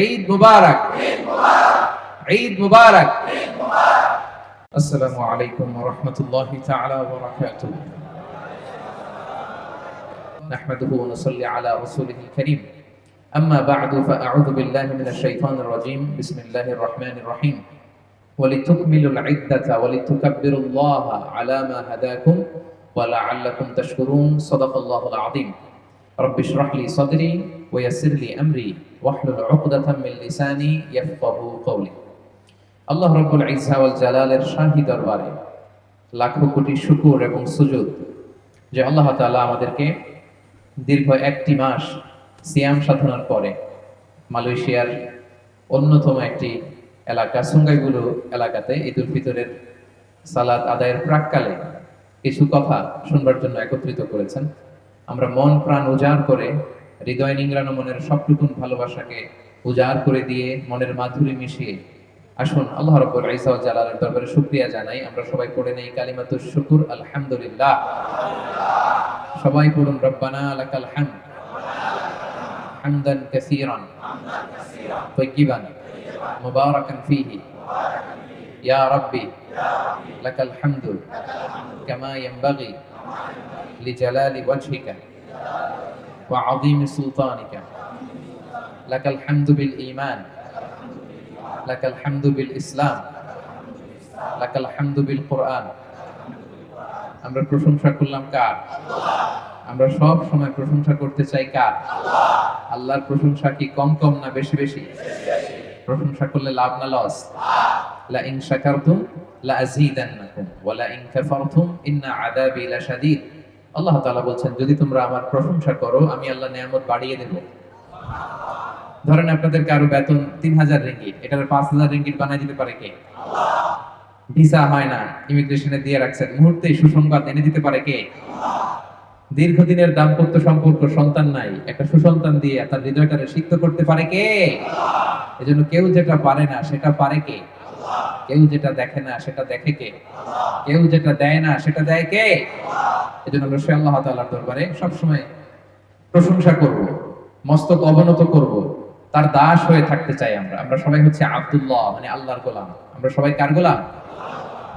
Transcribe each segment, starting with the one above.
ঈদ মুবারক, ঈদ মুবারক। আসসালামু আলাইকুম ওয়া রাহমাতুল্লাহি তাআলা ওয়া বারাকাতুহু। নাহমাদুহু ওয়া নুসাল্লি আলা রাসূলিহিল কারীম। আম্মা বা'দু ফাআউযু বিল্লাহি মিনাশ শাইতানির রাজীম। বিসমিল্লাহির রাহমানির রাহিম। ওয়ালিতুকমিলুল ইদ্দাতা ওয়ালিতুকাব্বিরুল্লাহা আলা মা হাদাকুম ওয়া লাআল্লাকুম তাশকুরুন। সাদাকাল্লাহুল আযীম। রব্বি ইশরাহ লি সাদরি ওয়া ইয়াসসির লি আমরি ওয়াহলুল উকদাতাম মিন লিসানি ইয়াফকাহু কওলি। আল্লাহ রাব্বুল ইজ্জা ওয়াল জালালের শাহী দরবারে লাখো কোটি শুকর এবং সুজুদ যে আল্লাহ তাআলা আমাদেরকে দীর্ঘ একটি মাস সিয়াম সাধনার পরে মালয়েশিয়ার অন্যতম একটি এলাকা সুঙ্গাইগুলো এলাকাতে ঈদুল ফিতরের সালাত আদায়ের প্রাককালে কিছু কথা শুনবার জন্য একত্রিত করেছেন। আমরা মন প্রাণ উজাড় করে হৃদয় নিংড়ানো মনের সবটুকুন ভালোবাসাকে উজাড় করে দিয়ে মনের মাধুরী মিশিয়ে আসুন আল্লাহ রাব্বুল ইজ্জা ওয়াল জালালের দরবারে শুকরিয়া জানাই। আমরা সবাই পড়ে নেই কালিমাতুশ শুকর আলহামদুলিল্লাহ। সবাই পড়ুন রব্বানা লাকাল হামদ হামদান কাসীরান তাইয়িবান মুবারাকান ফীহি ইয়া রাব্বি লাকাল হামদু কামা ইয়ানবাগি লিজালালি ওয়াজহিকা ওয়া আযীমি সুলতানিকা লাকাল হামদু বিল ঈমান লাকাল হামদু বিল ইসলাম লাকাল হামদু বিল কুরআন। আমরা প্রশংসা করলাম কার? আমরা সব সময় প্রশংসা করতে চাই কার? আল্লাহর প্রশংসা কি কম কম না বেশি বেশি? প্রশংসা করলে লাভ না লস? লা ইন শাকারতুম লা আযীদান্নাকুম ওয়া লা ইন কাফারতুম ইন্না আযাবি লাশাদীদ। আল্লাহ তাআলা বলছেন যদি তোমরা আমার প্রশংসা করো আমি আল্লাহ নিয়ামত বাড়িয়ে দেব। ধরেন আপনাদের কারো বেতন 3000 রিঙ্গিট, এটার 5000 রিঙ্গিট বানাই দিতে পারে কে? আল্লাহ। ভিসা হয় না, ইমিগ্রেশনে দিয়ে রাখছেন, মুহূর্তেই সুসংবাদ এনে দিতে পারে কে? আল্লাহ। দীর্ঘদিনের দাম্পত্য সম্পর্ক, সন্তান নাই, একটা সুসন্তান দিয়ে তার হৃদয়টাকে সিক্ত করতে পারে কে? আল্লাহ। এজন্য কেউ যেটা পারে না সেটা পারে কে? আল্লাহ। কেউ যেটা দেখে না সেটা দেখে কে? আল্লাহ। কেউ যেটা দেয় না সেটা দেয় কে? আল্লাহ। এজন্য আমরা আল্লাহ তাআলার দরবারে সবসময় প্রশংসা করব, মস্তক অবনত করব, তার দাস হয়ে থাকতে চাই। আমরা সবাই হচ্ছে আব্দুল্লাহ, মানে আল্লাহর গোলাম। আমরা সবাই কার গোলাম?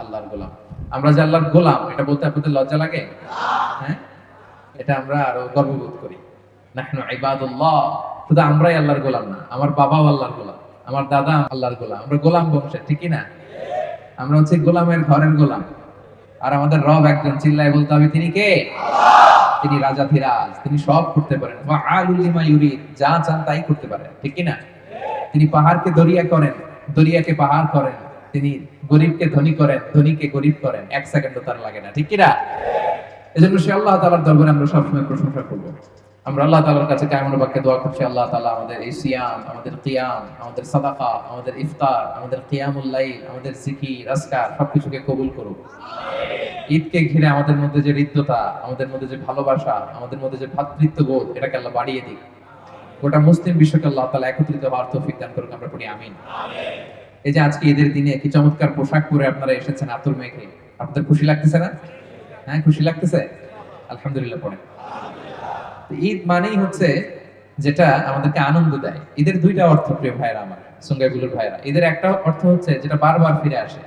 আল্লাহর গোলাম। আমরা যে আল্লাহর গোলাম এটা বলতে আপনাদের লজ্জা লাগে? হ্যাঁ, এটা আমরা আরো গর্ববোধ করি। নাহনু ইবাদুল্লাহ। শুধু আমরাই আল্লাহর গোলাম না, আমার বাবাও আল্লাহর গোলাম, আমার দাদা আল্লাহর গোলাম। আমরা গোলাম বংশের, ঠিকই না? আমরা হচ্ছে গোলামের ঘরের গোলাম। আর আমাদের রব একজন, চিল্লায় বলতে হবে তিনি কে? তিনি রাজাধিরাজ, তিনি সব করতে পারেন। ফাআলুল লিমা ইউরিদ, যা চান তাই করতে পারেন, ঠিক কি না? তিনি পাহাড়কে দরিয়া করেন, দরিয়াকে পাহাড় করেন, তিনি গরিবকে ধনী করেন, ধনীকে গরিব করেন, এক সেকেন্ডও তার লাগে না, ঠিক কি না? এজন্য সে আল্লাহ তাআলার দরবারে আমরা সবসময় প্রশংসা করব। আমরা আল্লাহ তাআলার কাছে কায়মুল বাক্যে দোয়া করছি, আল্লাহ তাআলা আমাদের এই সিয়াম, আমাদের কিয়াম, আমাদের সাদাকা, আমাদের ইফতার, আমাদের কিয়ামুল লাইল, আমাদের জিকির আজকার সবকিছুকে কবুল করুন। ঈদকে ঘিরে আমাদের মধ্যে যে হৃদ্যতা, আমাদের মধ্যে যে ভালোবাসা, আমাদের মধ্যে যে ভ্রাতৃত্ববোধ, এটাকে আল্লাহ বাড়িয়ে দিক। গোটা মুসলিম বিশ্বকে আল্লাহ তাআলা একত্রিত হওয়ার তৌফিক দান করুন, আমরা পড়ি আমিন। এই যে আজকে ঈদের দিনে কি চমৎকার পোশাক পরে আপনারা এসেছেন আতুর মেঘে, আপনাদের খুশি লাগতেছে না? হ্যাঁ, খুশি লাগতেছে? আলহামদুলিল্লাহ পড়ে। ঈদ মানেই হচ্ছে যেটা আমাদেরকে আনন্দ দেয়। ঈদের দুইটা অর্থ প্রিয় ভাইরা আমার, সুঙ্গাইগুলোর ভাইরা। ঈদের একটা অর্থ হচ্ছে যেটা বারবার ফিরে আসে,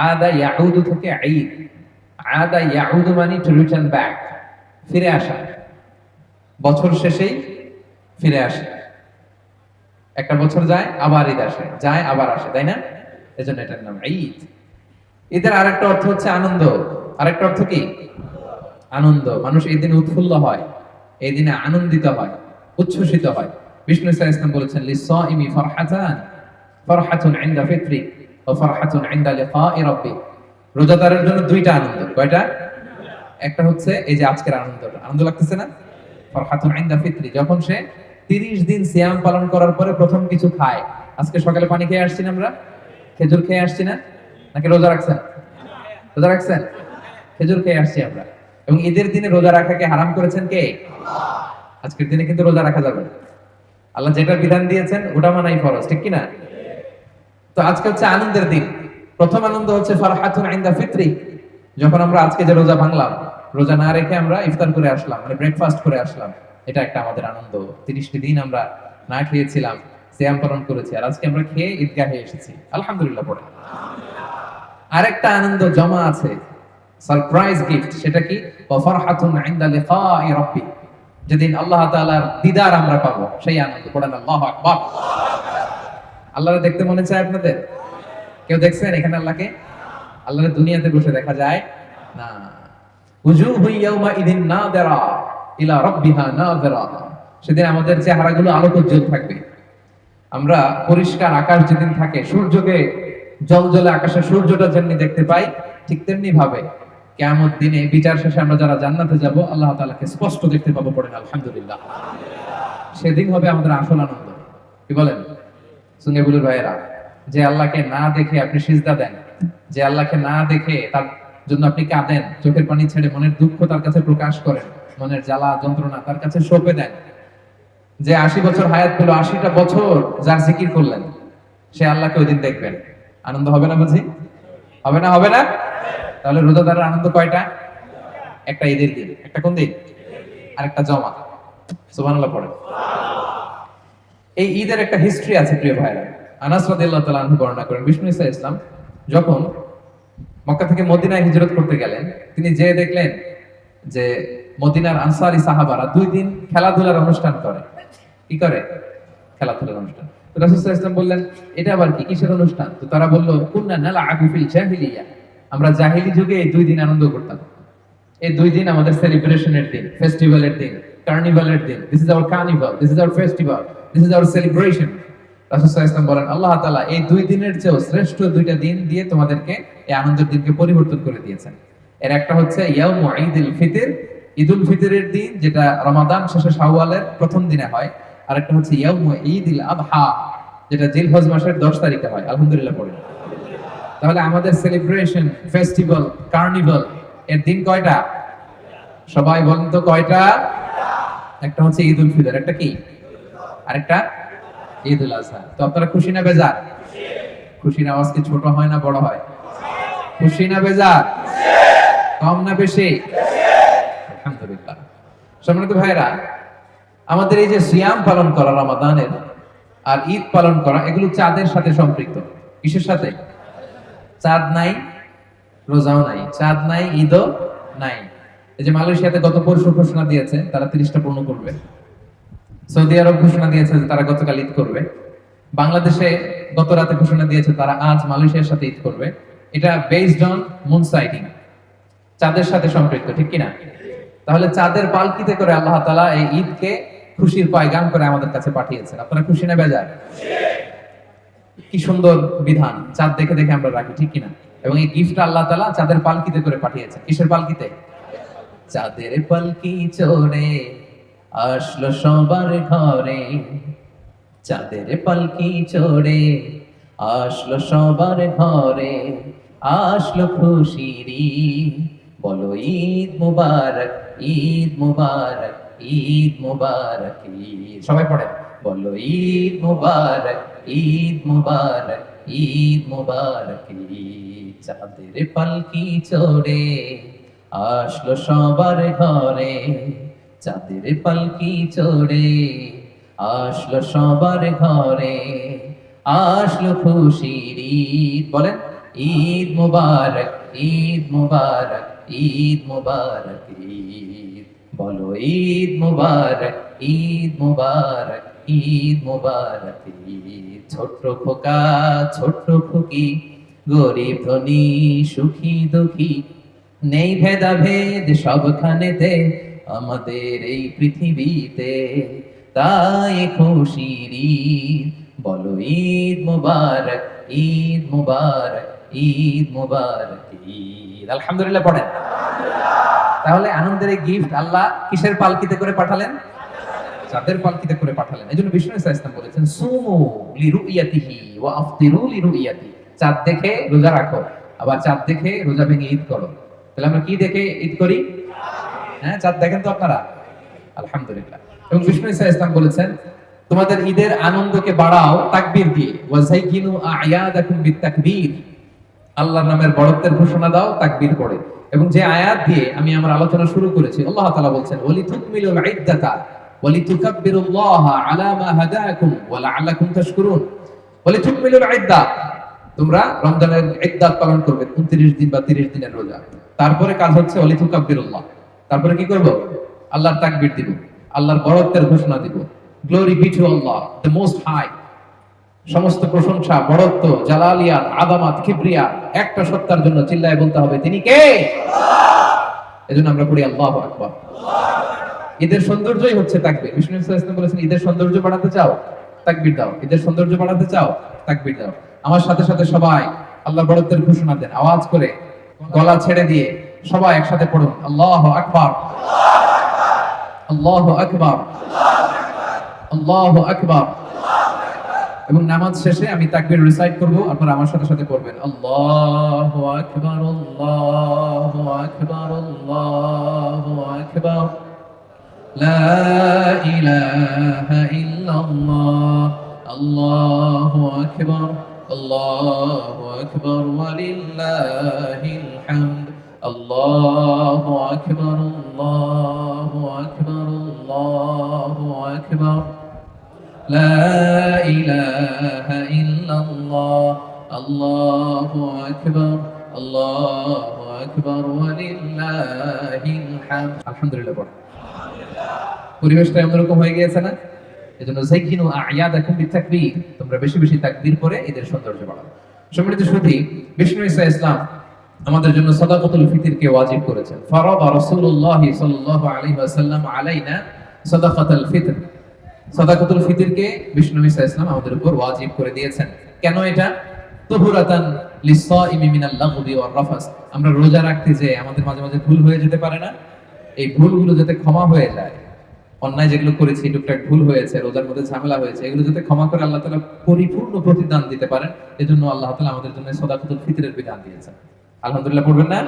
আদা ইয়াউদু থেকে ঈদ। আদা ইয়াউদু মানে টু রিটার্ন ব্যাক, ফিরে আসা। বছর শেষেই ফিরে আসে, একটা বছর যায় আবার ঈদ আসে, যায় আবার আসে, তাই না? এজন্য এটার নাম ঈদ। ঈদের আরেকটা অর্থ হচ্ছে আনন্দ। আরেকটা অর্থ কি? আনন্দ। মানুষ এই দিনে উৎফুল্ল হয়, এই দিনে আনন্দিত হয়, উচ্ছ্বসিত হয়। বিষ্ণু ইসা ইসলাম বলেছেন লিসাইমি ফারহাতান, ফারহাতুন ইনদা ফিত্রি ওয়া ফারহাতুন ইনদা লিকাই রাব্বি। রোজাদারের জন্য দুইটা আনন্দ। কয়টা? একটা হচ্ছে এই যে আজকের আনন্দটা, আনন্দ লাগতেছে না? ফারহাতুন ইনদা ফিত্রি, যখন সে 30 দিন সিয়াম পালন করার পরে প্রথম কিছু খায়। আজকে সকালে পানি খেয়ে আসছি না আমরা, খেজুর খেয়ে আসছি না? নাকি রোজা রাখছেন? রোজা রাখছেন? খেজুর খেয়ে আসছি আমরা। এবং ঈদের দিনে রোজা রাখাকে হারাম করেছেন কে? আল্লাহ। আজকের দিনে কিন্তু রোজা রাখা যাবে। আল্লাহ যেটা বিধান দিয়েছেন ওটা মানাই ফরজ, ঠিক কি না? তো আজকে হচ্ছে আনন্দের দিন। প্রথম আনন্দ হচ্ছে ফারহাতুন ইনদা ফিত্রি, যখন আমরা আজকে যে রোজা ভাঙলাম, রোজা না রেখে আমরা ইফতার করে আসলাম, মানে ব্রেকফাস্ট করে আসলাম, এটা একটা আমাদের আনন্দ। 30টি দিন আমরা না খেয়েছিলাম, সিয়াম পালন করেছি, আর আজকে আমরা খেয়ে ঈদগাহে এসেছি, আলহামদুলিল্লাহ পড়ে। আরেকটা আনন্দ জমা আছে, সারপ্রাইজ গিফট, সেটা কি? ওয়া ফারহাতুন ইনদা লিকাই রাব্বি, যেদিন আল্লাহ তাআলার দিদার আমরা পাবো, সেই আনন্দ। পড়েন আল্লাহু আকবার। আল্লাহকে দেখতে মনে চায় আপনাদের? কেউ দেখছেন এখানে আল্লাহকে? আল্লাহর দুনিয়াতে বসে দেখা যায় না। উজুহু ইয়াউমা ইদিন নাযিরা ইলা রাব্বিহা নাযিরা, সেদিন আমাদের চেহারাগুলো আলোকোজ্জ্বল থাকবে। আমরা পরিষ্কার আকাশ যেদিন থাকে, সূর্যকে জলজলে আকাশে সূর্যটা যেমনি দেখতে পাই, ঠিক তেমনি ভাবে কিয়ামত দিনে বিচার শেষে আমরা যারা জান্নাতে যাব, আল্লাহ তাআলাকে স্পষ্ট দেখতে পাবো। পড়েন আলহামদুলিল্লাহ। সেদিন হবে আমাদের আসল আনন্দ। কি বলেন সুন্নি বুলুর ভাইয়েরা? যে আল্লাহকে না দেখে আপনি সিজদা দেন, যে আল্লাহকে না দেখে তার জন্য আপনি কাঁদেন, চোখের পানি ছেড়ে মনের দুঃখ তার কাছে প্রকাশ করেন, মনের জ্বালা যন্ত্রণা তার কাছে সঁপে দেন, যে 80 বছর হায়াত পেল, 80টা বছর যার জিকির করলেন, সে আল্লাহকে ওই দিন দেখবেন। আনন্দ হবে না বুঝি? হবে না? হবে না? তাহলে রোজাদারের আনন্দ কয়টা? একটা ঈদের দিন, একটা কোন দিন, আর একটা জমা। সুবহানাল্লাহ পড়ে। এই ঈদের একটা হিস্ট্রি আছে প্রিয় ভাইরা। আনাস রাদিয়াল্লাহু তাআলা আনহু বর্ণনা করেন, বিষ্ণু ঈসা ইসলাম যখন মক্কা থেকে মদিনায় হিজরত করতে গেলেন, তিনি যে দেখলেন যে মদিনার আনসারী সাহাবারা 2 দিন খেলাধুলার অনুষ্ঠান করে। কি করে? খেলাধুলার অনুষ্ঠান। তো রাসূল সাল্লাল্লাহু আলাইহি ওয়াসাল্লাম বললেন, এটা আবার কি, কিসের অনুষ্ঠান? তো তারা বলল, কুননা নালআবু ফিল জাহিলিয়া, আমরা জাহিলি যুগে এই 2 দিন আনন্দ করতাম। এই 2 দিন আমাদের সেলিব্রেশনের দিন, ফেস্টিভ্যালের দিন, কার্নিভালের দিন। This is our carnival, this is our festival, this is our celebration. রাসূল সাল্লাল্লাহু আলাইহি ওয়াসাল্লাম বলেন, আল্লাহ তাআলা এই 2 দিনের চেয়েও শ্রেষ্ঠ 2টা দিন দিয়ে তোমাদেরকে এই আনন্দের দিনকে পরিবর্তন করে দিয়েছেন। এর একটা হচ্ছে ইয়াউমু ঈদুল ফিতর, ঈদুল ফিতরের দিন, যেটা রমাদান শেষে শাওয়ালের প্রথম দিনে হয়। আর একটা হচ্ছে ইয়াউমু ঈদুল আযহা, যেটা জিলহজ মাসের 10 তারিখে হয়। আলহামদুলিল্লাহ পড়েন। তাহলে আমাদের সেলিব্রেশন, ফেস্টিভ্যাল, কার্নিভাল এর দিন কয়টা? সবাই বলেন তো কয়টা? একটা হচ্ছে ঈদুল ফিতর, একটা কি, আরেকটা ঈদুল আযহা। তো আপনারা খুশি না বেজার? খুশির আওয়াজ কি ছোট হয় না বড় হয়? খুশি না বেজার? কম না বেশি? আলহামদুলিল্লাহ। সম্মানিত ভাইরা, আমাদের এই যে সিয়াম পালন করা রমাদানের আর ঈদ পালন করা, এগুলো চাঁদের সাথে সম্পৃক্ত। কিসের সাথে? চাঁদ নাই রোজাও নাই, চাঁদ নাই ঈদও নাই। এই যে মালয়েশিয়াতে গত পরশু ঘোষণা দিয়েছে তারা 30টা পূর্ণ করবে। সৌদি আরব ঘোষণা দিয়েছে যে তারা গতকাল ঈদ করবে। বাংলাদেশে গত রাতে ঘোষণা দিয়েছে তারা আজ মালয়েশিয়ার সাথে ঈদ করবে। এটা বেসড অন মুন সাইটিং, চাঁদের সাথে সম্পৃক্ত, ঠিক কিনা? তাহলে চাঁদের পালকিতে করে আল্লাহ তাআলা এই ঈদকে খুশির পয়গাম করে আমাদের কাছে পাঠিয়েছেন। আপনারা খুশি না বেজার? কি সুন্দর বিধান, চাঁদ দেখে দেখে আমরা রাখি, ঠিক কিনা? এবং এই গিফট আল্লাহ তাআলা চাঁদের পালকিতে করে পাঠিয়েছেন। কিসের পালকিতে? চাঁদের পালকি চড়ে আসলো সবার ঘরে, চাঁদের পালকি চড়ে আসলো সবার ঘরে, আসলো খুশির ঈদ, বলো ঈদ মুবারক, ঈদ মুবারক, ঈদ মুবারক ঈদ। সবাই পড়ে, বলো ঈদ মুবারক, ঈদ মুবারক, ঈদ মুবারক ঈদ। চাঁদের পালকি চড়ে আসলো সবার ঘরে, চাঁদের পালকি চড়ে আসলো সবার ঘরে, আসলো খুশির ঈদ। বলেন ঈদ মুবারক, ঈদ মুবারক, ঈদ মুবারক ঈদ। বলো ঈদ মুবারক, ঈদ মুবারক, ঈদ মুবারক ঈদ। ছোট্ট খোকা, ছোট্ট খুকি, গরিব ধনী, সুখী দুঃখী, নেই ভেদাভেদ সবখানেতে আমাদের এই পৃথিবীতে, তাই খুশির ঈদ। বলো ঈদ মুবারক, ঈদ মুবারক, ঈদ মুবারক ঈদ। আলহামদুলিল্লাহ পড়েন। তাহলে আনন্দের এই গিফট আল্লাহ কিসের পালকিতে করে পাঠালেন? চাঁদের পালকিতে করে পাঠালেন। এজন্য বিষ্ণু ইসলাম বলেছেন, সুমু লিরুইয়াতিহি ওয়া আফতিরু লিরুইয়াতি। চাঁদ দেখে রোজা রাখো, আবার চাঁদ দেখে রোজা ভেঙে ঈদ করো। তাহলে আমরা কি দেখে ঈদ করি? হ্যাঁ, চাঁদ দেখেন তো আপনারা? আলহামদুলিল্লাহ। এবং বিষ্ণু ইসলাম বলেছেন, তোমাদের ঈদের আনন্দকে বাড়াও তাকবীর দিয়ে, ওয়াজাইয়িনু আ'য়াদাকুম বিতাকবীর। আল্লাহর নামের বড়ত্বের ঘোষণা দাও তাকবীর পড়ে। এবং যে আয়াত দিয়ে আমি আমার আলোচনা শুরু করেছি, আল্লাহ তাআলা বলছেন, ওয়ালিতুকমিলুল ইদ্দাতা ওয়ালিতুকাব্বিরুল্লাহা আলা মা হাদাকুম ওয়া লাআল্লাকুম তাশকুরুন ওয়ালিতুকমিলুল ইদ্দা, তোমরা রমজানের ইদ্দাত পালন করবে 29 দিন বা 30 দিনের রোজা। তারপরে কাজ হচ্ছে ওয়ালিতুকাব্বিরুল্লাহ, তারপরে কি করব? আল্লাহর তাকবীর দিব, আল্লাহর বড়ত্বের ঘোষণা দিব। Glory be to Allah the most high, সমস্ত প্রশংসা, বড়ত্ব, জালালিয়াত, আযামাত, কিবরিয়া একটা সত্তার জন্য। চিল্লায়ে বলতে হবে তিনি কে? আল্লাহ। এজন্য আমরা পড়ি আল্লাহু আকবার। ঈদের সৌন্দর্যই হচ্ছে তাকবীর। বিষ্ণু সাল্লাল্লাহু আলাইহি ওয়াসাল্লাম বলেছেন, ঈদের সৌন্দর্য বাড়াতে চাও, তাকবীর দাও। ঈদের সৌন্দর্য বাড়াতে চাও, তাকবীর দাও। আমার সাথে সাথে সবাই আল্লাহর বড়ত্বের ঘোষণা দেন, আওয়াজ করে, গলা ছেড়ে দিয়ে সবাই একসাথে পড়ুন আল্লাহু আকবার, আল্লাহু আকবার, আল্লাহু আকবার। এবং নামাজ শেষে আমি তাকবীর রিসাইট করব, আপনারা আমার সাথে সাথে পড়বেন আল্লাহু আকবার, আল্লাহু আকবার, আল্লাহু আকবার, লা ইলাহা ইল্লাল্লাহ, আল্লাহু আকবার, আল্লাহু আকবার ওয়া লিল্লাহিল হামদ, আল্লাহু আকবার, আল্লাহু আকবার, আল্লাহু আকবার, লা ইলাহা ইল্লাল্লাহ, আল্লাহু আকবার, আল্লাহু আকবার ওয়া লিল্লাহিল হামদ। আলহামদুলিল্লাহ। পরিবেশটা এমনরকম হয়ে গিয়েছে না? এজন্য যাইকিনু আ'য়াদাকুম বিতাকবীর, তোমরা বেশি বেশি তাকবীর করে এদের সৌন্দর্য বাড়াও। সম্মানিত সুধী, বিষ্ণু ঈসা ইসলাম আমাদের জন্য সাদাকাতুল ফিতরকে ওয়াজিব করেছেন। ফারাদা রাসূলুল্লাহ সাল্লাল্লাহু আলাইহি ওয়াসাল্লাম আলাইনা সাদাকাতুল ফিতর, সাদাকাতুল ফিতরকে বিষ্ণু ঈসা ইসলাম আমাদের উপর ওয়াজিব করে দিয়েছেন। কেন এটা? তুহুরাতান লিস-সাইমি মিনাল লাগবি ওয়ার রাফাস, আমরা রোজা রাখতে যে আমাদের মাঝে মাঝে ভুল হয়ে যেতে পারে না, এই ভুলগুলো যাতে ক্ষমা হয়ে যায়, অন্যায় যেগুলো করেছি, টুকটাক ভুল হয়েছে, রোজার মধ্যে ঝামেলা হয়েছে, এগুলো যাতে ক্ষমা করে আল্লাহ তাআলা পরিপূর্ণ প্রতিদান দিতে পারেন, এজন্য আল্লাহ তাআলা আমাদের জন্য সাদাকাতুল ফিতরের বিধান দিয়েছেন। আলহামদুলিল্লাহ পড়বেন না?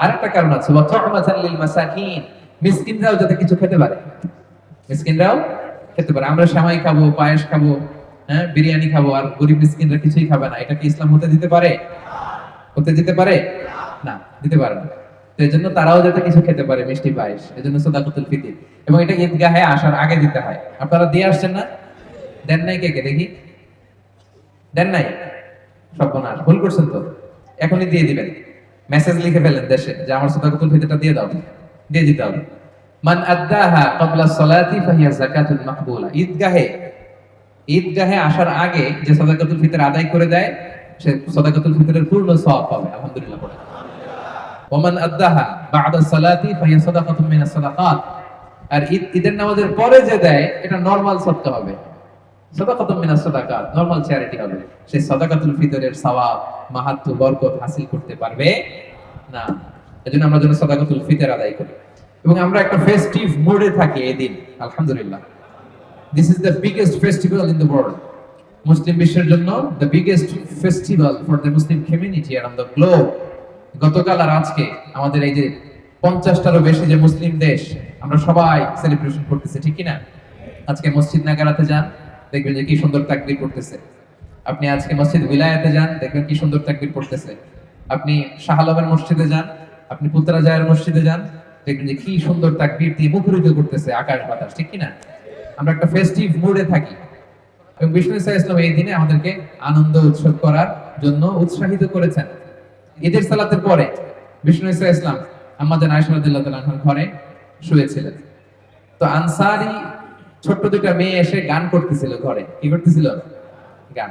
আরেকটা কারণ আছে, ওয়া তু'মাতান লিল মাসাকিন, মিসকিনরাও যাতে কিছু খেতে পারে, মিসকিনরাও খেতে পারে। আমরা সেমাই খাবো, পায়েস খাবো, হ্যাঁ, বিরিয়ানি খাবো, আর গরিব মিসকিনরা কিছুই খাবে না, এটা কি ইসলাম হতে দিতে পারে? হতে দিতে পারে না, দিতে পারে না। তো এজন্য তারাও যাতে কিছু খেতে পারে, মিষ্টি পায়েস, এজন্য সাদাকাতুল ফিতর। এবং এটা ঈদগাহে আসার আগে দিতে হয়। আপনারা দিয়ে আসছেন না? দেন নাই কে কে দেখি? দেন নাই? সর্বনাশ, ভুল করছেন তো, এখনই দিয়ে দিবেন। মেসেজ লিখে ফেলেন দেশে যে আমার সাদাকাতুল ফিতরটা দিয়ে দাও, দিয়ে দিতে হবে। মান আদ্দাহা ক্বাবলা সলাতি ফাহিয়া যাকাতুন মাকবুলা, ঈদগাহে আসার আগে যে সাদাকাতুল ফিতর আদায় করে দেয়, সে সাদাকাতুল ফিতরের পূর্ণ সওয়াব পাবে। আলহামদুলিল্লাহ পড়ে। ওমান আদ্দাহা বা'দা সালাতি ফাহিয়া সাদাকাতুম মিনাস সাদাকাত, আর ঈদের নামাজের পরে যে দেয় এটা নরমাল সদকা হবে, সাদাকাতুম মিনাস সাদাকাত, নরমাল চ্যারিটি হবে। সে সাদাকাতুল ফিতরের সওয়াব, মাহাত্ম্য, বরকত হাসিল করতে পারবে না। এজন্য আমরা যেন সাদাকাতুল ফিতর আদায় করি এবং আমরা একটা ফেস্টিভ মুডে থাকি এই দিন। আলহামদুলিল্লাহ, this is the biggest festival in the world. Muslim বিশ্বের জন্য the biggest festival for the Muslim community around the globe. গতকাল আর আজকে আমাদের এই যে 50টারও বেশি যে মুসলিম দেশ, আমরা সবাই সেলিব্রেশন করতেছি, ঠিক কি না? আজকে মসজিদ নাগারাতে যান, দেখবেন যে কি সুন্দর তাকবীর করতেছে। আপনি আজকে মসজিদ বিলায়াতে যান, দেখবেন কি সুন্দর তাকবীর করতেছে। আপনি শাহ আলমের মসজিদে যান, আপনি পুত্রাজায়ের মসজিদে যান, দেখবেন যে কি সুন্দর তাকবীর দিয়ে মুখরিত করতেছে আকাশ বাতাস, ঠিক কি না? আমরা একটা ফেস্টিভ মুডে থাকি এবং বিষ্ণু ঈসা ইসলাম এই দিনে আমাদেরকে আনন্দ উৎসব করার জন্য উৎসাহিত করেছেন। ঈদের সালাতের পরে বিষ্ণু ঈসা ইসলাম আম্মা জান আয়েশা রাদিয়াল্লাহু তাআলা আনহার ঘরে শুয়েছিলেন। তো আনসারী ছোট্ট দুইটা মেয়ে এসে গান করতেছিল ঘরে। কি করতেছিল? গান।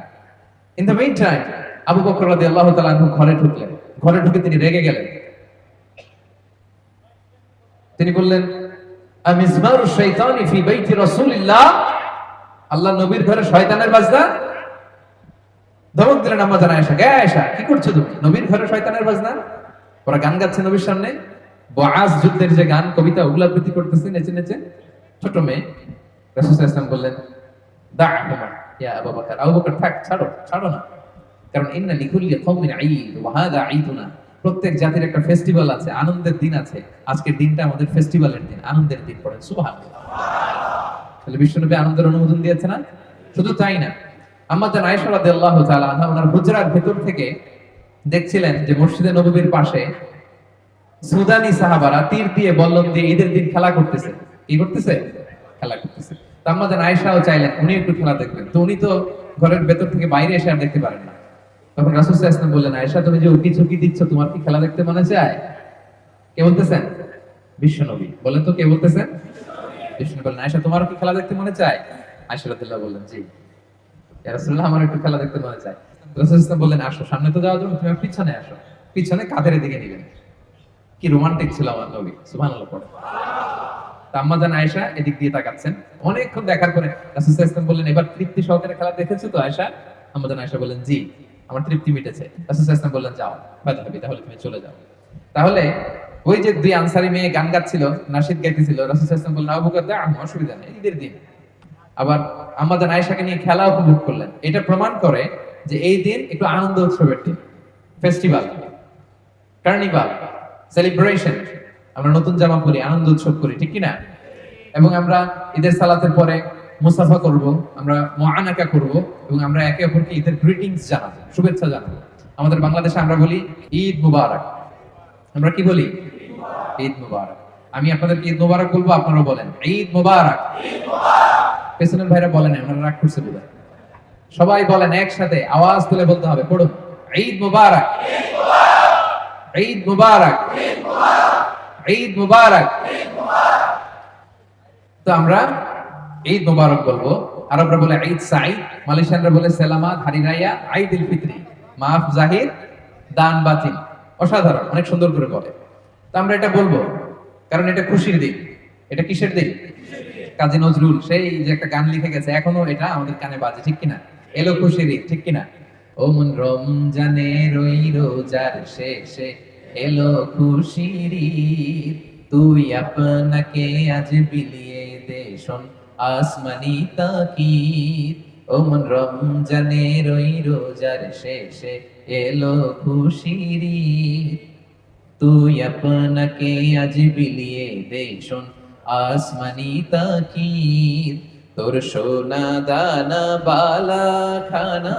In the meantime Abu Bakr রাদিয়াল্লাহু তাআলা আনহু ঘরে ঢুকলেন। ঘরে ঢুকে তিনি রেগে গেলেন। তিনি বললেন, আমিজমারু শাইতানি ফি বাইতি রাসূলিল্লাহ, আল্লাহ নবীর ঘরে শয়তানের বাজনা। ধমক দিলেন আম্মা জান আয়েশা, কে আয়েশা কি করছো তুমি? নবীর ঘরে শয়তানের বাজনা? ওরা গান গাচ্ছে নবীর সামনে, বআস যুদ্ধের যে গান, কবিতা, ওগুলা আবৃত্তি করতেছে নেচে নেচে। ছোট মেয়ে। রাসূল সাল্লাল্লাহু আলাইহি ওয়াসাল্লাম বললেন, দা'হুমা ইয়া আবু বকর, আবু বকর থাক, ছাড়ো, ছাড়ো না, কারণ ইন্না লিকুল্লি কওমিন ঈদ ওয়া হাযা ঈদুনা, প্রত্যেক জাতির একটা ফেস্টিভ্যাল আছে, আনন্দের দিন আছে। আজকের দিনটা আমাদের ফেস্টিভ্যালের দিন, আনন্দের দিন। পড়েন সুবহানাল্লাহ। তাহলে বিশ্বনবী আনন্দের অনুমোদন দিয়েছে না? শুধু তাই না, আম্মা জান আয়েশা রাদিয়াল্লাহু তাআলা আনহা ওনার হুজরার ভেতর থেকে দেখছিলেন যে মসজিদে নববীর পাশে সুদানি সাহাবারা তীর দিয়ে বল্লম দিয়ে ঈদের দিন খেলা করতেছে। কি করতেছে? খেলা করতেছে। তো আমাদের আয়েশাও চাইলেন উনি একটু খেলা দেখবেন, তো উনি তো ঘরের ভেতর থেকে বাইরে এসে আর দেখতে পারেন না। তখন রাসূল সাল্লাল্লাহু আলাইহি ওয়াসাল্লাম বললেন, আয়েশা তুমি যে উকি ঝুঁকি দিচ্ছ, তোমার কি খেলা দেখতে মনে চায়? কে বলতেছেন? বিশ্বনবী। বলেন তো কে বলতেছেন? বিশ্বনবী বললেন, আয়েশা তোমার কি খেলা দেখতে মনে চায়? আয়েশা রাদিয়াল্লাহু বললেন, জি ইয়া রাসূলুল্লাহ, আমার একটু খেলা দেখতে মনে চায়। রাসূল সাল্লাল্লাহু আলাইহি ওয়াসাল্লাম বললেন, আসো, সামনে তো যাওয়ার জন্য তুমি পিছনে আসো। পিছনে কাঁধের দিকে নিলেন। কি রোমান্টিক ছিল আমার নবী, সুবহানাল্লাহ পড়ে। তা আম্মা জান আয়েশা এদিক দিয়ে তাকাচ্ছেন। অনেকক্ষণ দেখার পরে রাসূল সাল্লাল্লাহু আলাইহি ওয়াসাল্লাম বললেন, এবার তৃপ্তি সহকারে খেলা দেখেছো তো আয়েশা? আম্মা জান আয়েশা বললেন, জি আমার তৃপ্তি মিটেছে। রাসূল সাল্লাল্লাহু আলাইহি ওয়াসাল্লাম বললেন, যাও ফাযহাবি, তাহলে তুমি চলে যাও। তাহলে ওই যে দুই আনসারী মেয়ে গান গাচ্ছিল, নাশিদ গাইতেছিল, রাসূল সাল্লাল্লাহু আলাইহি ওয়াসাল্লাম বললেন, আবু বকর দা, অসুবিধা নেই, ঈদের দিন। আবার আম্মা জান আয়েশাকে নিয়ে খেলা উপভোগ করলেন। এটা প্রমাণ করে যে এই দিন একটু আনন্দ উৎসবের দিন, ফেস্টিভ্যাল, কার্নিভাল, সেলিব্রেশন। আমরা নতুন জামা পরি, আনন্দ উৎসব করি, ঠিক কিনা? এবং আমরা ঈদের সালাতের পরে মুসাফা করব, আমরা মুআনাকা করব, এবং আমরা একে অপরকে ঈদের গ্রিটিংস জানাবো, শুভেচ্ছা জানাবো। আমাদের বাংলাদেশে আমরা বলি ঈদ মুবারক। আমরা কি বলি? ঈদ মুবারক। আমি আপনাদেরকে ঈদ মুবারক বলবো, আপনারা বলেন ঈদ মুবারক। পেছনের ভাইরা বলেন, আমরা রাগ করছে বলে। সবাই বলেন একসাথে, আওয়াজ তুলে বলতে হবে, পড়ুন ঈদ মুবারক, ঈদ মুবারক, ঈদ মুবারক। তো আমরা ঈদ মুবারক বলবো। আরবরা বলে ঈদ সাঈদ, মালয়েশিয়ানরা বলে সেলামাত, হারি রাইয়া, ঈদুল ফিতরি, মাফ জাহির, দান বাতিল। অসাধারণ, অনেক সুন্দর করে বলে। তো আমরা এটা বলবো কারণ এটা খুশির দিন। এটা কিসের দিন? কাজী নজরুল সেই যে একটা গান লিখে গেছে, এখনো এটা আমাদের কানে বাজে, ঠিক কিনা? এলো খুশির ঈদ, ঠিক কিনা? ও মন রমজানের ওই রোজার শেষে এলো খুশির ঈদ, তুই আপনাকে আজ বিলিয়ে দে শোন আসমানি তাকিদ। ও মন রমজানের ওই রোজার শেষে এলো খুশির ঈদ, তুই আপনাকে আজ বিলিয়ে দে শোন আসমানি তাকিদ। তোর সোনা দানা বালা খানা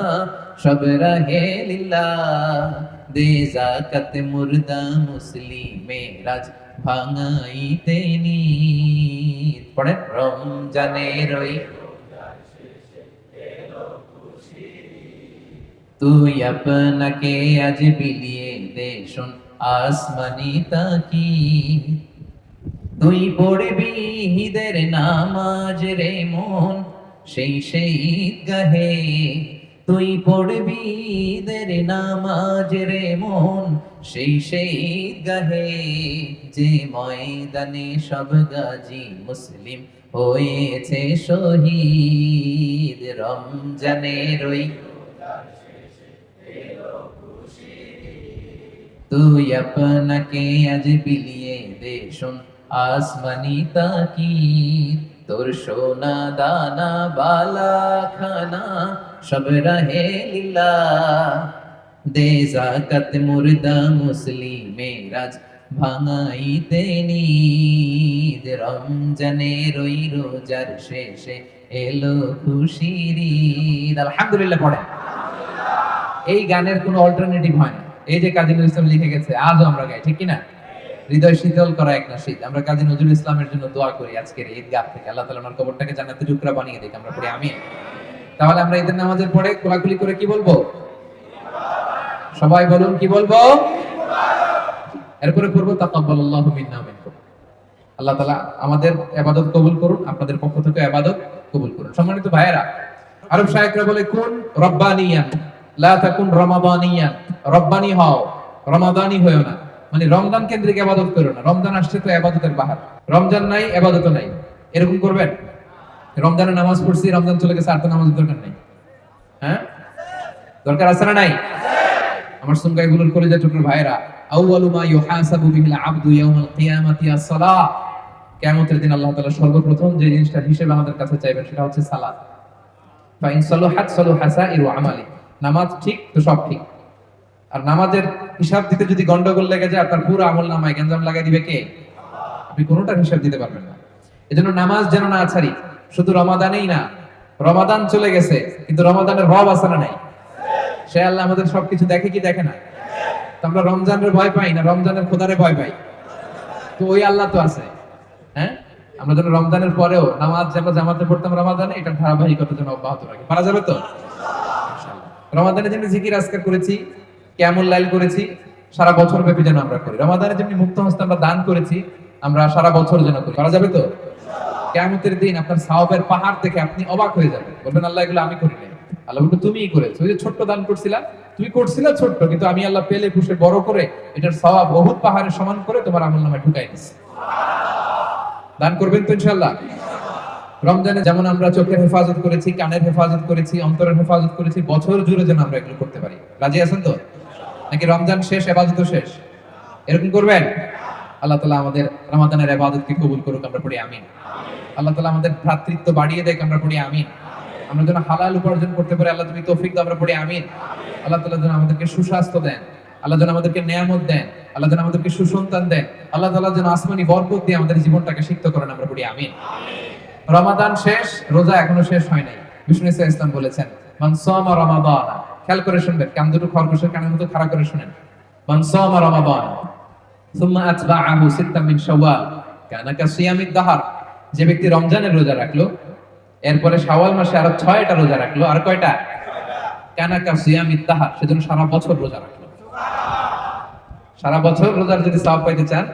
সব রাহে লিল্লাহ, দে যাকাত মুর্দা মুসলিমেরাজ ভাঙাইতে নিদ। পড়েন রমজানের ওই তুই আপনাকে আজ বিলিয়ে দে শোন আসমানি তাকিদ। তুই পড়বি ঈদের নামাজ রে মন সেই গাহে, তুই পড়বি ঈদের নামাজ রে মন সেই গাহে, যে ময়দানে সব গাজী মুসলিম হয়েছে শহীদ। রমজানের ওই তুই আপনাকে আজ বিলিয়ে দে শোন আসমানি তাকিদ। তোর সোনা দানা বালা খানা সব রাহে লিল্লাহ, দে যাকাত মুর্দা মুসলিমেরাজ ভাঙাইতে নিদ। রমজানের ওই রোজার শেষে এলো খুশির ঈদ। আলহামদুলিল্লাহ পড়েন। এই গানের কোনো অল্টারনেটিভ হয় না। এই যে কাজী নজরুল ইসলাম লিখে গেছে, আজও আমরা গাই, ঠিক কিনা? হৃদয় শীতল করা এক নাশিদ। আমরা কাজী নজরুল ইসলামের জন্য দোয়া করি আজকের ঈদগাহ থেকে, আল্লাহ তাআলা ওনার কবরটাকে জান্নাতের টুকরা বানিয়ে দিক। আমরা পড়ি আমিন। তাহলে আমরা ঈদের নামাজের পরে কোলাকুলি করে কি বলবো? সবাই বলুন, কি বলবো? এরপরে পড়বো তাকাব্বালাল্লাহু মিন্না ওয়া মিনকুম। আল্লাহ তাআলা আমাদের ইবাদত কবুল করুন, আপনাদের পক্ষ থেকে ইবাদত কবুল করুন। সম্মানিত ভাইয়েরা, আরব শায়েখরা বলে কুন রব্বানিয়ান লা তাকুন রমাদানিয়ান। রব্বানি হও, রমাদানি হয়ো না। মানে রমজান কেন্দ্রিক ইবাদত করো না। রমজান আসছে তো ইবাদতের বাহার, রমজান নাই ইবাদত নাই, এরকম করবেন? রমজানে নামাজ পড়ছি, রমজান চলে গেছে, আর তো নামাজের দরকার নাই। হ্যাঁ, দরকার আছে না নাই? আমার সুনগাইগুলোর কলিজা টুকরো ভাইরা, আউয়ালু মা ইউহাসাবু বিহিল আবদু ইয়াউমাল কিয়ামাতি আস-সালাহ। কিয়ামতের দিন আল্লাহ তাআলা সর্বপ্রথম যে জিনিসটার হিসেব আমাদের কাছে চাইবেন সেটা হচ্ছে সালাত। ফা ইন সালাহাত সালাহা সাইরু আমালি। নামাজ ঠিক তো সব ঠিক। আর নামাজের হিসাব দিতে যদি গন্ডগোল লেগে যায়, আপনার পুরো আমলনামায় গঞ্জাম লাগাই দিবে কে? আপনি কোনোটার হিসাব দিতে পারবেন না। এজন্য নামাজ যেন না ছাড়ি। শুধু রমাদানেই না, রমাদান চলে গেছে কিন্তু রমাদানের রব আছে না নাই? সে আল্লাহ আমাদের সবকিছু দেখে কি দেখে না? তো আমরা রমজানের ভয় পাই না, রমজানের খোদারে ভয় পাই? তো ওই আল্লাহ তো আছে। হ্যাঁ, আমরা যেন রমজানের পরেও নামাজ যে আমরা জামাতে পড়তাম রমাদানে, এটা ধারাবাহিকতা যেন অব্যাহত রাখি। পারা যাবে তো? রমাদানে যেমনি জিকির আজকার করেছি, কিয়ামুল লাইল করেছি, সারা বছর ব্যাপী যেন আমরা করি। রমাদানে যেমনি মুক্ত হস্তে আমরা দান করেছি, আমরা সারা বছর যেন করি। পারা যাবে তো? কিয়ামতের দিন আপনার সওয়াবের পাহাড় দেখে আপনি অবাক হয়ে যাবেন, বলবেন আল্লাহ এগুলো আমি করি নাই, আল্লাহ বলবে তুমিই করেছো। ওই যে ছোট্ট দান করছিলা, তুমি করছিলা ছোট্ট, কিন্তু আমি আল্লাহ পেলে পুষে বড় করে এটার সওয়াব বহুত পাহাড়ের সমান করে তোমার আমলনামায় ঢুকাই দিচ্ছি। দান করবেন তো ইনশাআল্লাহ? রমজানে যেমন আমরা চোখের হেফাজত করেছি, কানের হেফাজত করেছি, অন্তরের হেফাজত করেছি, বছর জুড়ে যেন আমরা এগুলো করতে পারি। রাজি আছেন তো? নাকি রমজান শেষ ইবাদত শেষ? এরকম করবেন? আল্লাহ তাআলা আমাদের রমাদানের ইবাদতকে কবুল করুক, আমরা পড়ি আমিন। আল্লাহ তাআলা আমাদের ভ্রাতৃত্ব বাড়িয়ে দেখ, আমরা পড়ি আমিন। আমরা যেন হালাল উপার্জন করতে পারি, আল্লাহ তুমি তৌফিক দাও, আমরা পড়ি আমিন। আল্লাহ তাআলা যেন আমাদেরকে সুস্বাস্থ্য দেন, আল্লাহ যেন আমাদেরকে নিয়ামত দেন, আল্লাহ যেন আমাদেরকে সুসন্তান দেন, আল্লাহ তাআলা যেন আসমানি বরকত দিয়ে আমাদের জীবনটাকে সিক্ত করেন, আমরা পড়ি আমিন। রমাদান শেষ, রোজা এখনো শেষ হয় নাই। বিষ্ণু ইসলাম বলেছেন মান সামা রমাদান, খেয়াল করে শুনবেন, কান দুটো খরগোশের কানের মতো খাড়া করে শুনেন। মান সামা রমাদান সুম্মা আতবাআহু সিত্তাম মিন শাওয়াল কানা কাসিয়ামিদ দাহর, যে ব্যক্তি রমজানের রোজা রাখলো, এরপরে শাওয়াল মাসে আরো 6টা রোজা রাখলো, আর কয়টা? কানা কাসিয়ামিদ দাহর, সেজন্য সারা বছর রোজা রাখলো। সারা বছর রোজার যদি সওয়াব পাইতে চান,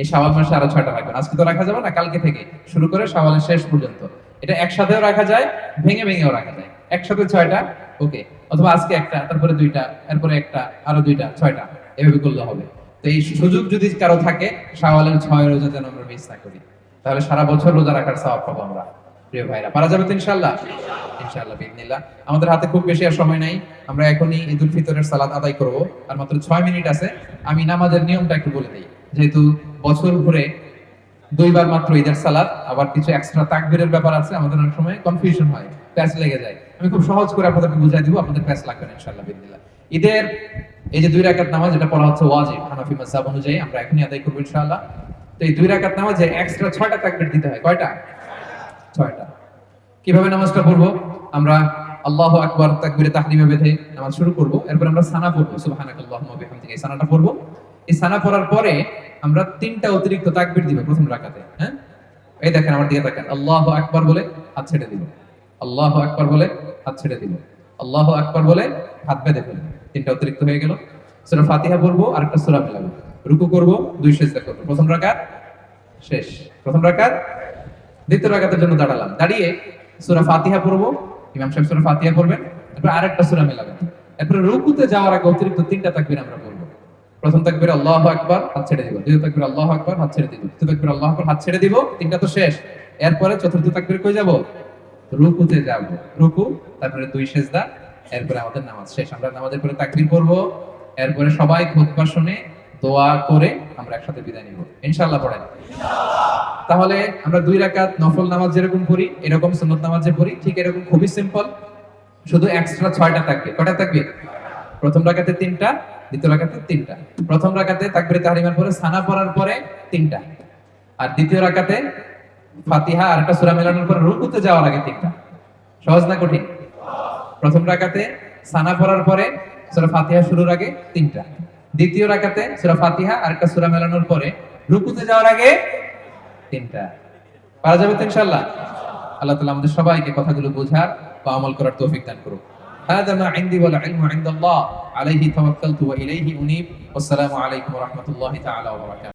এই শাওয়াল মাসে আরো 6টা রাখবেন। আজকে তো রাখা যাবে না, কালকে থেকে শুরু করে শাওয়ালের শেষ পর্যন্ত। এটা একসাথেও রাখা যায়, ভেঙে ভেঙেও রাখা যায়। একসাথে 6টা ওকে, অথবা আজকে একটা, তারপরে 2টা, এরপরে একটা, আরো 2টা, 6টা, এভাবে করলে হবে। তো এই সুযোগ যদি কারো থাকে, শাওয়ালের 6 রোজা যেন আমরা মিস না করি, তাহলে সারা বছর রোজা রাখার সওয়াব পাবো আমরা। প্রিয় ভাইরা, পারা যাবে তো ইনশাআল্লাহ? ইনশাআল্লাহ বিইذنিল্লাহ। আমাদের হাতে খুব বেশি আর সময় নাই, আমরা এখনই ঈদুল ফিতরের সালাত আদায় করব, আর মাত্র 6 মিনিট আছে। আমি নামাজের নিয়মটা একটু বলে দিই। যেহেতু বছর ঘুরে 2বার মাত্র ঈদের সালাত, আবার কিছু এক্সট্রা তাকবীরের ব্যাপার আছে, আমাদের অনেক সময় কনফিউশন হয়, প্যাচ লেগে যায়। আমি খুব সহজ করে আপনাদেরকে বুঝাই দিব, আপনাদের প্যাচ লাগবে না ইনশাআল্লাহ বিইذنিল্লাহ। ঈদের এই যে 2 রাকাত নামাজ, এটা পড়া হচ্ছে ওয়াজিব হানাফি মাযহাব অনুযায়ী, আমরা এখনই আদায় করব ইনশাআল্লাহ। তো এই 2 রাকাত নামাজে এক্সট্রা 6টা তাকবীর দিতে হয়। কয়টা? 6টা। কিভাবে নামাজটা পড়বো? আমরা আল্লাহু আকবার তাকবীরে তাহরিমে বেঁধে নামাজ শুরু করব, এরপর আমরা সানা পড়বো, সুবহানাকাল্লাহুম্মা ওয়া বিহামদিকা। এই সানাটা পড়বো। এই সানা পড়ার পরে আমরা 3টা অতিরিক্ত তাকবীর দিব প্রথম রাকাতে। হ্যাঁ, এই দেখেন আমার দিকে তাকান। আল্লাহু আকবার বলে হাত ছেড়ে দিব, আল্লাহু আকবার বলে হাত ছেড়ে দিব, আল্লাহু আকবার বলে হাত বেঁধে ফেলবো। 3টা অতিরিক্ত হয়ে গেল। সূরা ফাতিহা পড়বো, আরেকটা সূরা মিলাবো, রুকু করব, 2 সিজদা করব। প্রথম রাকাত শেষ। প্রথম রাকাত। দ্বিতীয় রাকাতের জন্য দাঁড়ালাম, দাঁড়িয়ে সূরা ফাতিহা পড়বো, ইমাম সাহেব সূরা ফাতিহা পড়বেন, তারপর আরেকটা সূরা মিলাবেন। এরপর রুকুতে যাওয়ার আগে অতিরিক্ত 3টা তাকবীর আমরা পড়বো। প্রথম তাকবীর আল্লাহু আকবার, হাত ছেড়ে দিব। দ্বিতীয় তাকবীর আল্লাহু আকবার, হাত ছেড়ে দিব। তৃতীয় তাকবীর আল্লাহু আকবার, হাত ছেড়ে দিব। 3টা তো শেষ। এরপরে চতুর্থ তাকবীর কই যাব? রুকুতে যাব। রুকু, তারপরে 2 সিজদা, এরপরে আমাদের নামাজ শেষ। আমরা নামাজের পরে তাকবীর পড়বো, এরপরে সবাই খুতবা শুনে দোয়া করে আমরা একসাথে বিদায় নিব ইনশাআল্লাহ। পড়েন ইনশাআল্লাহ। তাহলে আমরা 2 রাকাত নফল নামাজ যেরকম পড়ি, এরকম সুন্নাত নামাজ যে পড়ি, ঠিক এরকম খুবই সিম্পল, শুধু এক্সট্রা 6টা তাকবীর। কয়টা তাকবীর? প্রথম রাকাতে 3টা, দ্বিতীয় রাকাতে 3টা। প্রথম রাকাতে তাকবীরে তাহরিমার পরে সানা পড়ার পরে 3টা, আর দ্বিতীয় রাকাতে ফাতিহা আর একটা সূরা মেলানোর পরে রুকুতে যাওয়ার আগে 3টা। সহজ না কঠিন? প্রথম রাকাতে সানা পড়ার পরে সূরা ফাতিহা শুরুর আগে 3টা, দ্বিতীয় রাকাতে সূরা ফাতিহা আর একটা সূরা মেলানোর পরে রুকুতে যাওয়ার আগে 3টা। পারা যাবে তো ইনশাআল্লাহ? আল্লাহ তাআলা আমাদের সবাইকে কথাগুলো বোঝার বা আমল করার তৌফিক দান করুন। হাযা মা ইনদি ওয়াল ইলমু ইনদাল্লাহ আলাইহি তাওয়াক্কালতু ওয়া ইলাইহি উনীব। আসসালামু আলাইকুম ওয়া রাহমাতুল্লাহি তাআলা ওয়া বারাকাতুহু।